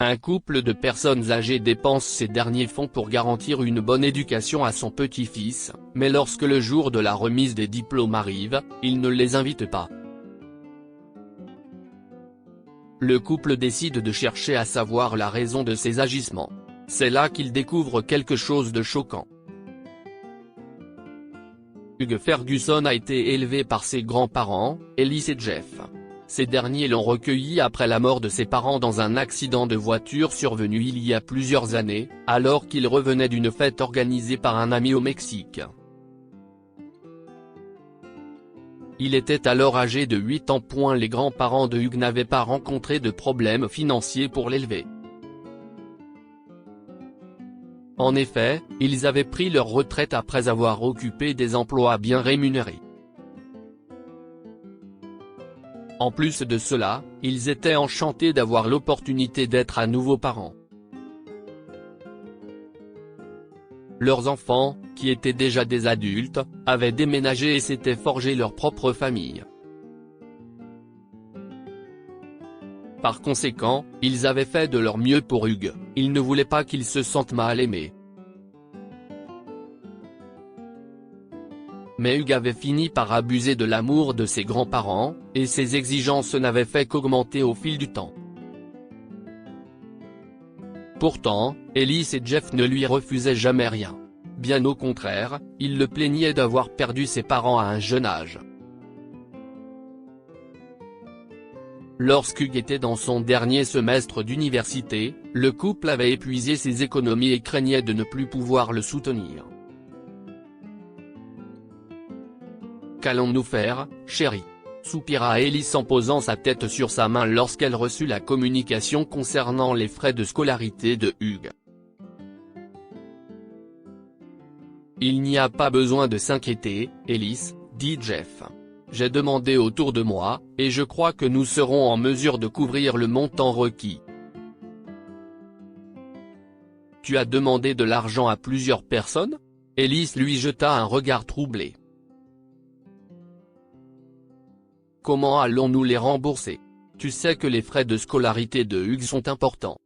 Un couple de personnes âgées dépense ces derniers fonds pour garantir une bonne éducation à son petit-fils, mais lorsque le jour de la remise des diplômes arrive, il ne les invite pas. Le couple décide de chercher à savoir la raison de ces agissements. C'est là qu'il découvre quelque chose de choquant. Hugh Ferguson a été élevé par ses grands-parents, Ellis et Jeff. Ces derniers l'ont recueilli après la mort de ses parents dans un accident de voiture survenu il y a plusieurs années, alors qu'il revenait d'une fête organisée par un ami au Mexique. Il était alors âgé de 8 ans. Les grands-parents de Hugh n'avaient pas rencontré de problème financier pour l'élever. En effet, ils avaient pris leur retraite après avoir occupé des emplois bien rémunérés. En plus de cela, ils étaient enchantés d'avoir l'opportunité d'être à nouveau parents. Leurs enfants, qui étaient déjà des adultes, avaient déménagé et s'étaient forgé leur propre famille. Par conséquent, ils avaient fait de leur mieux pour Hugh, ils ne voulaient pas qu'il se sente mal aimé. Mais Hugh avait fini par abuser de l'amour de ses grands-parents, et ses exigences n'avaient fait qu'augmenter au fil du temps. Pourtant, Ellis et Jeff ne lui refusaient jamais rien. Bien au contraire, ils le plaignaient d'avoir perdu ses parents à un jeune âge. Lorsqu'Hugh était dans son dernier semestre d'université, le couple avait épuisé ses économies et craignait de ne plus pouvoir le soutenir. « Qu'allons-nous faire, chérie ?» soupira Ellis en posant sa tête sur sa main lorsqu'elle reçut la communication concernant les frais de scolarité de Hugh. « Il n'y a pas besoin de s'inquiéter, Ellis, » dit Jeff. « J'ai demandé autour de moi, et je crois que nous serons en mesure de couvrir le montant requis. » « Tu as demandé de l'argent à plusieurs personnes ?» Ellis lui jeta un regard troublé. « Comment allons-nous les rembourser? Tu sais que les frais de scolarité de Hugh sont importants. »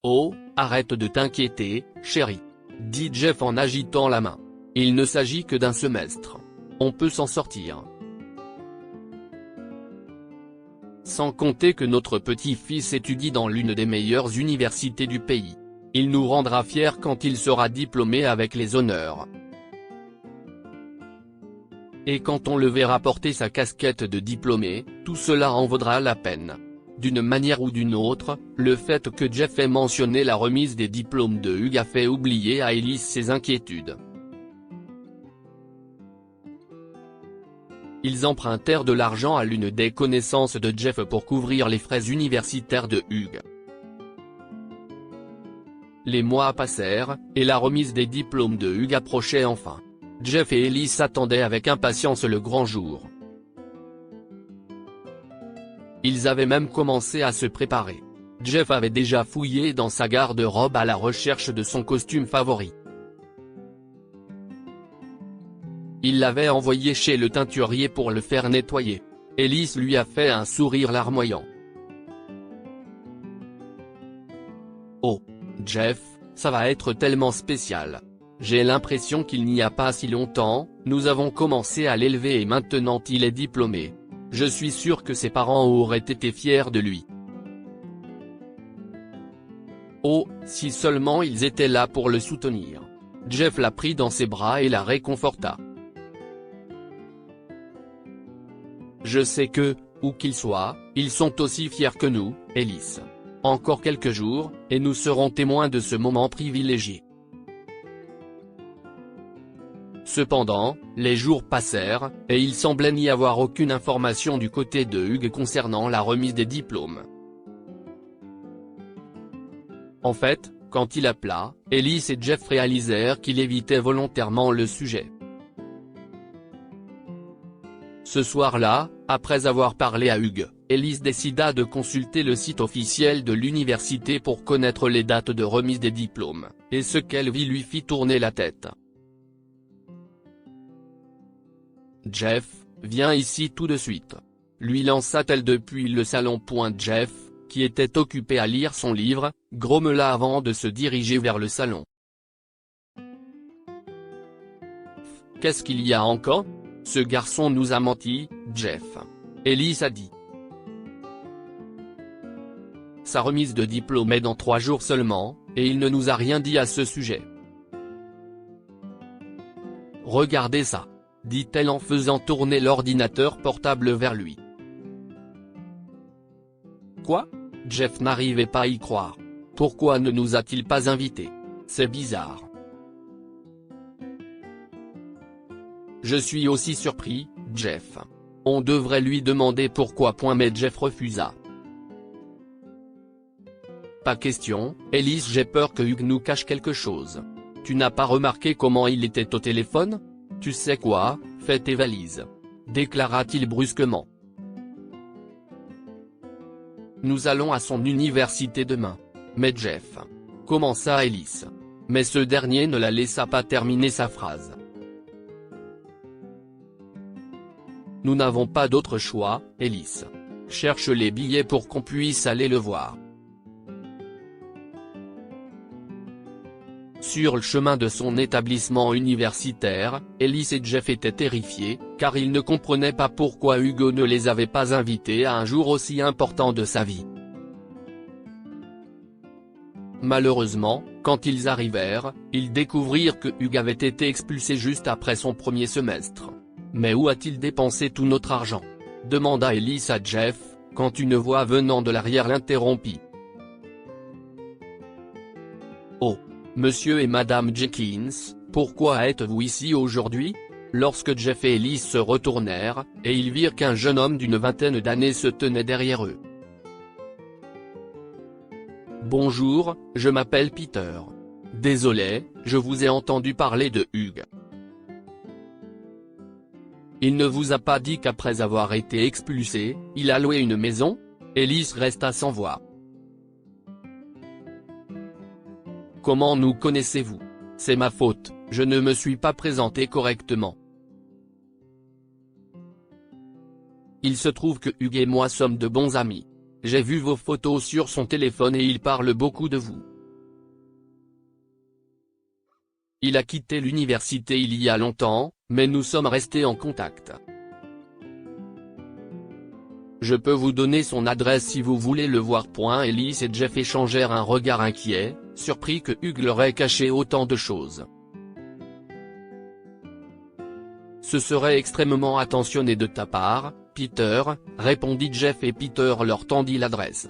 « Oh, arrête de t'inquiéter, chérie, » dit Jeff en agitant la main. « Il ne s'agit que d'un semestre. On peut s'en sortir. Sans compter que notre petit-fils étudie dans l'une des meilleures universités du pays. Il nous rendra fiers quand il sera diplômé avec les honneurs. Et quand on le verra porter sa casquette de diplômé, tout cela en vaudra la peine. » D'une manière ou d'une autre, le fait que Jeff ait mentionné la remise des diplômes de Hugh a fait oublier à Ellis ses inquiétudes. Ils empruntèrent de l'argent à l'une des connaissances de Jeff pour couvrir les frais universitaires de Hugh. Les mois passèrent, et la remise des diplômes de Hugh approchait enfin. Jeff et Ellis attendaient avec impatience le grand jour. Ils avaient même commencé à se préparer. Jeff avait déjà fouillé dans sa garde-robe à la recherche de son costume favori. Il l'avait envoyé chez le teinturier pour le faire nettoyer. Ellis lui a fait un sourire larmoyant. « Oh, Jeff, ça va être tellement spécial. J'ai l'impression qu'il n'y a pas si longtemps, nous avons commencé à l'élever et maintenant il est diplômé. Je suis sûr que ses parents auraient été fiers de lui. Oh, si seulement ils étaient là pour le soutenir. » Jeff la prit dans ses bras et la réconforta. « Je sais que, où qu'ils soient, ils sont aussi fiers que nous, Ellis. Encore quelques jours, et nous serons témoins de ce moment privilégié. » Cependant, les jours passèrent, et il semblait n'y avoir aucune information du côté de Hugh concernant la remise des diplômes. En fait, quand il appela, Ellis et Jeff réalisèrent qu'il évitait volontairement le sujet. Ce soir-là, après avoir parlé à Hugh, Ellis décida de consulter le site officiel de l'université pour connaître les dates de remise des diplômes, et ce qu'elle vit lui fit tourner la tête. « Jeff, viens ici tout de suite. » lui lança-t-elle depuis le salon. Jeff, qui était occupé à lire son livre, grommela avant de se diriger vers le salon. « Qu'est-ce qu'il y a encore ? Ce garçon nous a menti, Jeff. » Ellis a dit. Sa remise de diplôme est dans 3 jours seulement, et il ne nous a rien dit à ce sujet. « Regardez ça », dit-elle en faisant tourner l'ordinateur portable vers lui. Quoi ? Jeff n'arrivait pas à y croire. Pourquoi ne nous a-t-il pas invités ? C'est bizarre. Je suis aussi surpris, Jeff. On devrait lui demander pourquoi. Mais Jeff refusa. Pas question, Ellis, j'ai peur que Hugh nous cache quelque chose. Tu n'as pas remarqué comment il était au téléphone ? Tu sais quoi, fais tes valises. Déclara-t-il brusquement. Nous allons à son université demain. Mais Jeff. Commença Ellis. Mais ce dernier ne la laissa pas terminer sa phrase. Nous n'avons pas d'autre choix, Ellis. Cherche les billets pour qu'on puisse aller le voir. Sur le chemin de son établissement universitaire, Ellis et Jeff étaient terrifiés, car ils ne comprenaient pas pourquoi Hugo ne les avait pas invités à un jour aussi important de sa vie. Malheureusement, quand ils arrivèrent, ils découvrirent que Hugo avait été expulsé juste après son premier semestre. « Mais où a-t-il dépensé tout notre argent ?» demanda Ellis à Jeff, quand une voix venant de l'arrière l'interrompit. « Oh, monsieur et madame Jenkins, pourquoi êtes-vous ici aujourd'hui ?» Lorsque Jeff et Ellis se retournèrent, et ils virent qu'un jeune homme d'une vingtaine d'années se tenait derrière eux. « Bonjour, je m'appelle Peter. Désolé, je vous ai entendu parler de Hugues. Il ne vous a pas dit qu'après avoir été expulsé, il a loué une maison ?» Ellis resta sans voix. « Comment nous connaissez-vous ? C'est ma faute, je ne me suis pas présenté correctement. Il se trouve que Hugues et moi sommes de bons amis. J'ai vu vos photos sur son téléphone et il parle beaucoup de vous. Il a quitté l'université il y a longtemps, mais nous sommes restés en contact. Je peux vous donner son adresse si vous voulez le voir. » Ellis et Jeff échangèrent un regard inquiet, surpris que Hugues leur ait caché autant de choses. « Ce serait extrêmement attentionné de ta part, Peter, » répondit Jeff et Peter leur tendit l'adresse.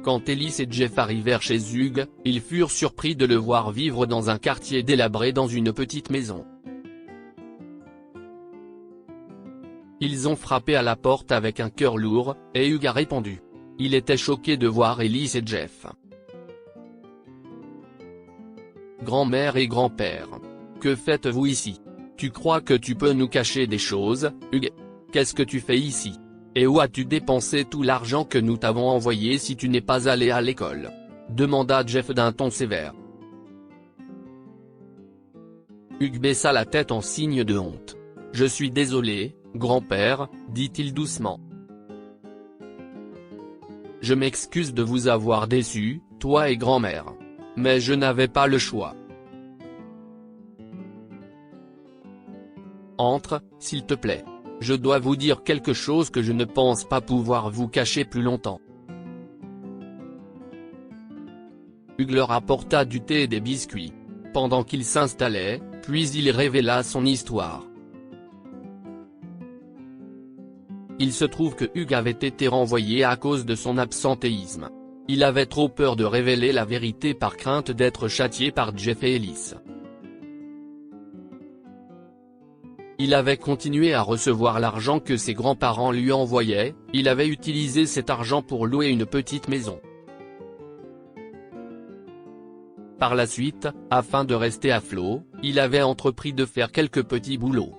Quand Ellis et Jeff arrivèrent chez Hugues, ils furent surpris de le voir vivre dans un quartier délabré dans une petite maison. Ils ont frappé à la porte avec un cœur lourd, et Hugues a répondu. Il était choqué de voir Ellis et Jeff. « Grand-mère et grand-père. Que faites-vous ici ? Tu crois que tu peux nous cacher des choses, Hugues ? Qu'est-ce que tu fais ici ? Et où as-tu dépensé tout l'argent que nous t'avons envoyé si tu n'es pas allé à l'école ? » demanda Jeff d'un ton sévère. Hugues baissa la tête en signe de honte. « Je suis désolé, grand-père, » dit-il doucement. « Je m'excuse de vous avoir déçu, toi et grand-mère. Mais je n'avais pas le choix. Entre, s'il te plaît. Je dois vous dire quelque chose que je ne pense pas pouvoir vous cacher plus longtemps. » Hugues leur apporta du thé et des biscuits. Pendant qu'ils s'installaient, puis il révéla son histoire. Il se trouve que Hugues avait été renvoyé à cause de son absentéisme. Il avait trop peur de révéler la vérité par crainte d'être châtié par Jeff et Ellis. Il avait continué à recevoir l'argent que ses grands-parents lui envoyaient, il avait utilisé cet argent pour louer une petite maison. Par la suite, afin de rester à flot, il avait entrepris de faire quelques petits boulots.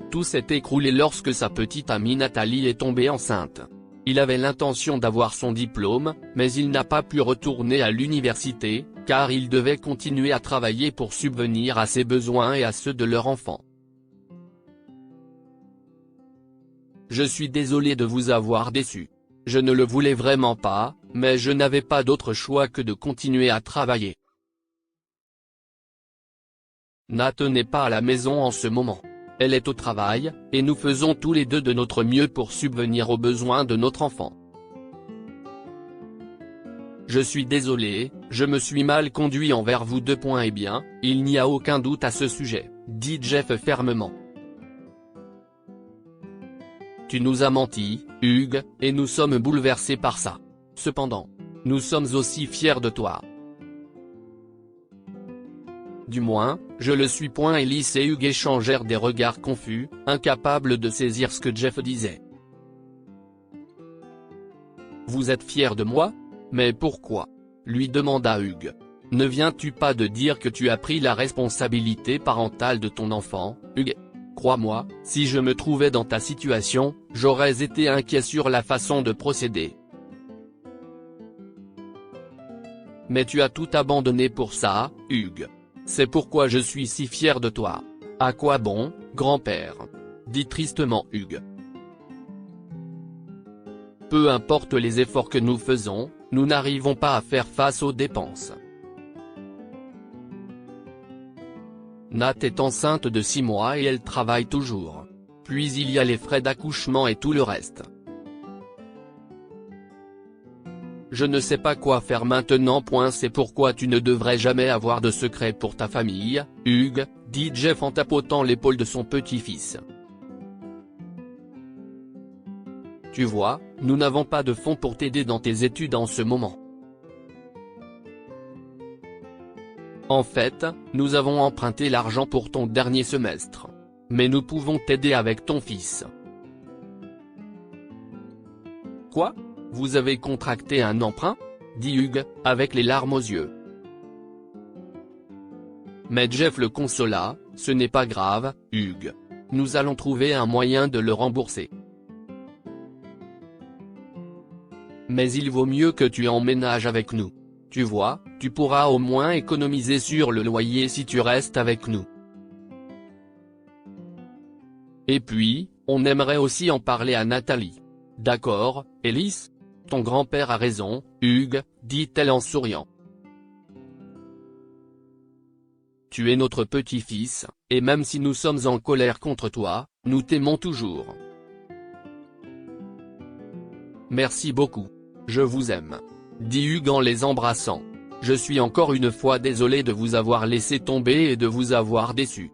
Tout s'est écroulé lorsque sa petite amie Nathalie est tombée enceinte. Il avait l'intention d'avoir son diplôme, mais il n'a pas pu retourner à l'université, car ils devaient continuer à travailler pour subvenir à ses besoins et à ceux de leur enfant. Je suis désolé de vous avoir déçu. Je ne le voulais vraiment pas, mais je n'avais pas d'autre choix que de continuer à travailler. Nat n'est pas à la maison en ce moment. Elle est au travail, et nous faisons tous les deux de notre mieux pour subvenir aux besoins de notre enfant. Je suis désolé, je me suis mal conduit envers vous deux. Eh bien, il n'y a aucun doute à ce sujet, dit Jeff fermement. Tu nous as menti, Hugh, et nous sommes bouleversés par ça. Cependant, nous sommes aussi fiers de toi. Du moins, je le suis. Ellis et Hugh échangèrent des regards confus, incapables de saisir ce que Jeff disait. Vous êtes fier de moi? Mais pourquoi? Lui demanda Hugh. Ne viens-tu pas de dire que tu as pris la responsabilité parentale de ton enfant, Hugh? Crois-moi, si je me trouvais dans ta situation, j'aurais été inquiet sur la façon de procéder. Mais tu as tout abandonné pour ça, Hugh. C'est pourquoi je suis si fier de toi. À quoi bon, grand-père? Dit tristement Hugh. Peu importe les efforts que nous faisons, nous n'arrivons pas à faire face aux dépenses. Nat est enceinte de 6 mois et elle travaille toujours. Puis il y a les frais d'accouchement et tout le reste. Je ne sais pas quoi faire maintenant. C'est pourquoi tu ne devrais jamais avoir de secret pour ta famille, Hugh, dit Jeff en tapotant l'épaule de son petit-fils. Tu vois, nous n'avons pas de fonds pour t'aider dans tes études en ce moment. En fait, nous avons emprunté l'argent pour ton dernier semestre. Mais nous pouvons t'aider avec ton fils. Quoi? Vous avez contracté un emprunt? Dit Hugh, avec les larmes aux yeux. Mais Jeff le consola, ce n'est pas grave, Hugh. Nous allons trouver un moyen de le rembourser. Mais il vaut mieux que tu emménages avec nous. Tu vois, tu pourras au moins économiser sur le loyer si tu restes avec nous. Et puis, on aimerait aussi en parler à Nathalie. D'accord, Ellis? Ton grand-père a raison, Hugh, dit-elle en souriant. Tu es notre petit-fils, et même si nous sommes en colère contre toi, nous t'aimons toujours. Merci beaucoup. Je vous aime. Dit Hugh en les embrassant. Je suis encore une fois désolé de vous avoir laissé tomber et de vous avoir déçu.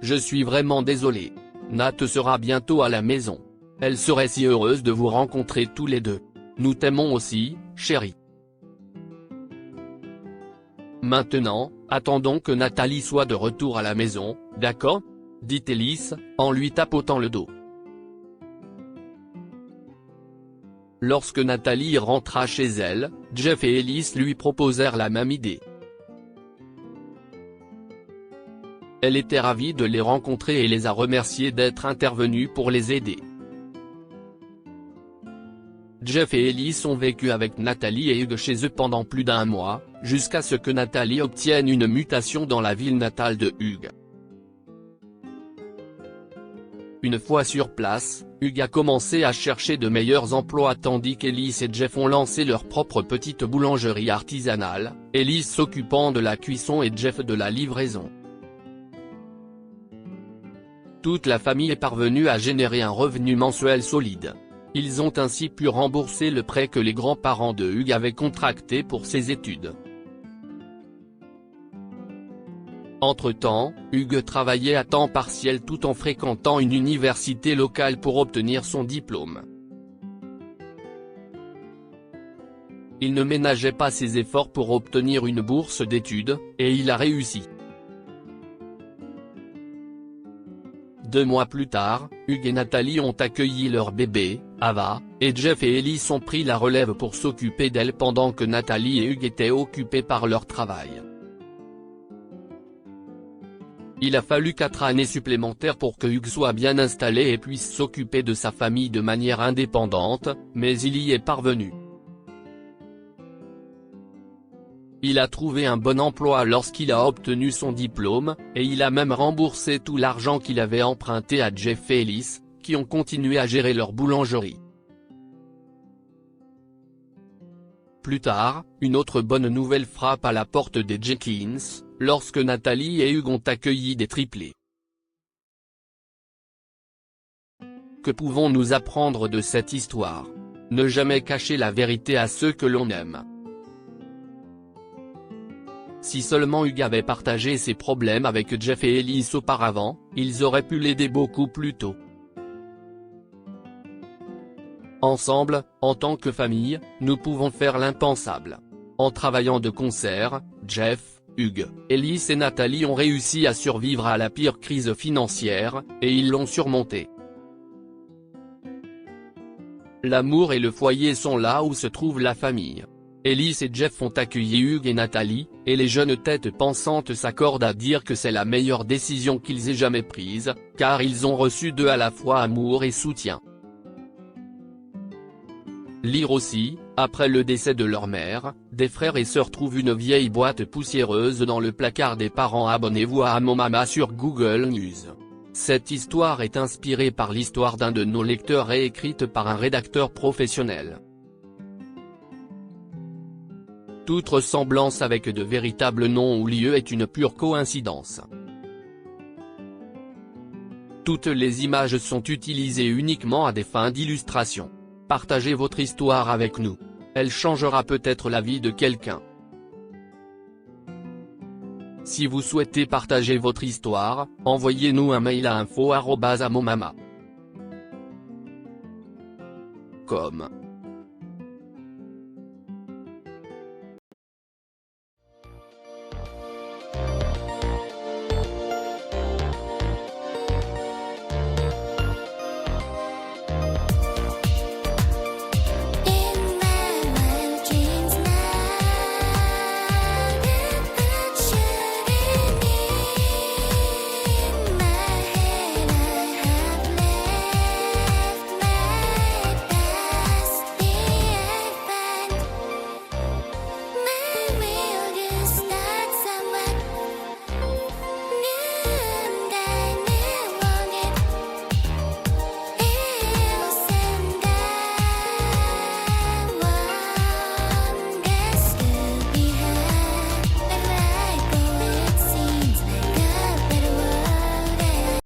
Je suis vraiment désolé. Nat sera bientôt à la maison. Elle serait si heureuse de vous rencontrer tous les deux. Nous t'aimons aussi, chérie. Maintenant, attendons que Nathalie soit de retour à la maison, d'accord? Dit Ellis, en lui tapotant le dos. Lorsque Nathalie rentra chez elle, Jeff et Ellis lui proposèrent la même idée. Elle était ravie de les rencontrer et les a remerciés d'être intervenus pour les aider. Jeff et Ellis ont vécu avec Nathalie et Hugh chez eux pendant plus d'1 mois, jusqu'à ce que Nathalie obtienne une mutation dans la ville natale de Hugh. Une fois sur place, Hugh a commencé à chercher de meilleurs emplois tandis qu'Ellis et Jeff ont lancé leur propre petite boulangerie artisanale, Ellis s'occupant de la cuisson et Jeff de la livraison. Toute la famille est parvenue à générer un revenu mensuel solide. Ils ont ainsi pu rembourser le prêt que les grands-parents de Hugh avaient contracté pour ses études. Entre-temps, Hugh travaillait à temps partiel tout en fréquentant une université locale pour obtenir son diplôme. Il ne ménageait pas ses efforts pour obtenir une bourse d'études, et il a réussi. 2 mois plus tard, Hugh et Nathalie ont accueilli leur bébé, Ava, et Jeff et Ellis ont pris la relève pour s'occuper d'elle pendant que Nathalie et Hugh étaient occupés par leur travail. Il a fallu 4 années supplémentaires pour que Hugh soit bien installé et puisse s'occuper de sa famille de manière indépendante, mais il y est parvenu. Il a trouvé un bon emploi lorsqu'il a obtenu son diplôme, et il a même remboursé tout l'argent qu'il avait emprunté à Jeff et Ellis, qui ont continué à gérer leur boulangerie. Plus tard, une autre bonne nouvelle frappe à la porte des Jenkins, lorsque Natalie et Hugh ont accueilli des triplés. Que pouvons-nous apprendre de cette histoire? Ne jamais cacher la vérité à ceux que l'on aime. Si seulement Hugh avait partagé ses problèmes avec Jeff et Ellis auparavant, ils auraient pu l'aider beaucoup plus tôt. Ensemble, en tant que famille, nous pouvons faire l'impensable. En travaillant de concert, Jeff, Hugh, Ellis et Natalie ont réussi à survivre à la pire crise financière, et ils l'ont surmontée. L'amour et le foyer sont là où se trouve la famille. Ellis et Jeff ont accueilli Hugh et Natalie, et les jeunes têtes pensantes s'accordent à dire que c'est la meilleure décision qu'ils aient jamais prise, car ils ont reçu d'eux à la fois amour et soutien. Lire aussi, après le décès de leur mère, des frères et sœurs trouvent une vieille boîte poussiéreuse dans le placard des parents. Abonnez-vous à Mon Mama sur Google News. Cette histoire est inspirée par l'histoire d'un de nos lecteurs et écrite par un rédacteur professionnel. Toute ressemblance avec de véritables noms ou lieux est une pure coïncidence. Toutes les images sont utilisées uniquement à des fins d'illustration. Partagez votre histoire avec nous. Elle changera peut-être la vie de quelqu'un. Si vous souhaitez partager votre histoire, envoyez-nous un mail à info@monmama.com.